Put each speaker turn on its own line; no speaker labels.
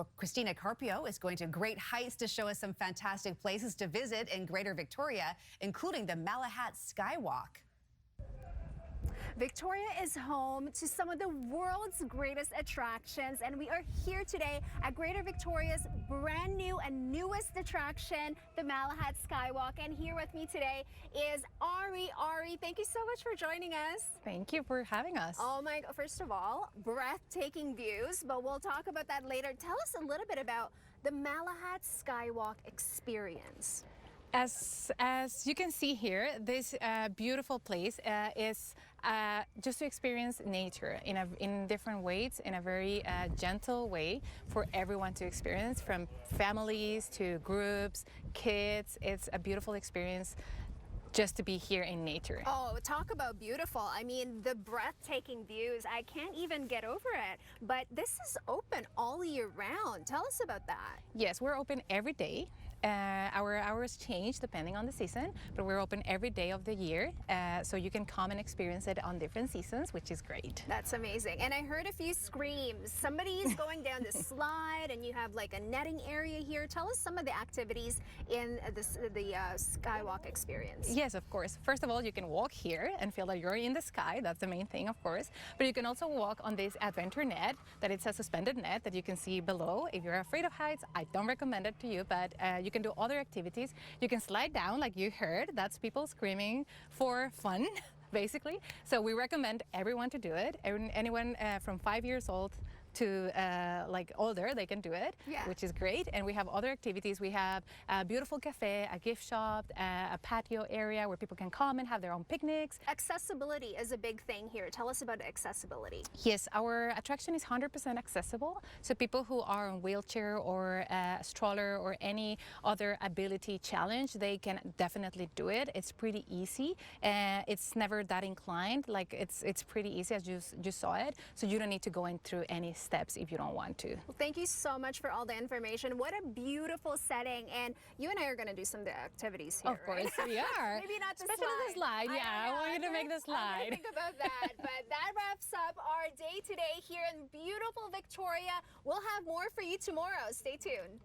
Well, Cristina Carpio is going to Great Heights to show us some fantastic places to visit in Greater Victoria, including the Malahat SkyWalk.
Victoria is home to some of the world's greatest attractions, and we are here today at Greater Victoria's brand new and newest attraction, the Malahat SkyWalk. And here with me today is Ari. Ari, thank you so much for joining us.
Thank you for having us.
Oh my, first of all, breathtaking views, but we'll talk about that later. Tell us a little bit about the Malahat SkyWalk experience.
As you can see here, this beautiful place is just to experience nature in different ways, in a very gentle way for everyone to experience, from families to groups, kids. It's a beautiful experience just to be here in nature.
Oh, talk about beautiful. I mean, the breathtaking views, I can't even get over it. But this is open all year round. Tell us about that.
Yes, we're open every day. Our hours change depending on the season, but we're open every day of the year, so you can come and experience it on different seasons, which is great.
That's amazing. And I heard a few screams. Somebody's going down the slide, and you have like a netting area here. Tell us some of the activities in the Skywalk experience.
Yes, of course. First of all, you can walk here and feel that you're in the sky. That's the main thing, of course. But you can also walk on this adventure net, that it's a suspended net that you can see below. If you're afraid of heights, I don't recommend it to you, but you can do other activities. You can slide down, like you heard. That's people screaming for fun, basically. So we recommend everyone to do it. Anyone from 5 years old to like older, they can do it,
yeah,
which is great. And we have other activities. We have a beautiful cafe, a gift shop, a patio area where people can come and have their own picnics.
Accessibility is a big thing here. Tell us about accessibility.
Yes, our attraction is 100% accessible. So people who are on wheelchair or a stroller or any other ability challenge, they can definitely do it. It's pretty easy. It's never that inclined. Like it's pretty easy, as you just saw it. So you don't need to go in through any steps if you don't want to.
Well, thank you so much for all the information. What a beautiful setting. And you and I are going to do some of the activities here.
Of course,
right?
we are.
Maybe not the
Especially
slide.
the slide. Yeah, I want you to make the slide.
Think about that. But that wraps up our day today here in beautiful Victoria. We'll have more for you tomorrow. Stay tuned.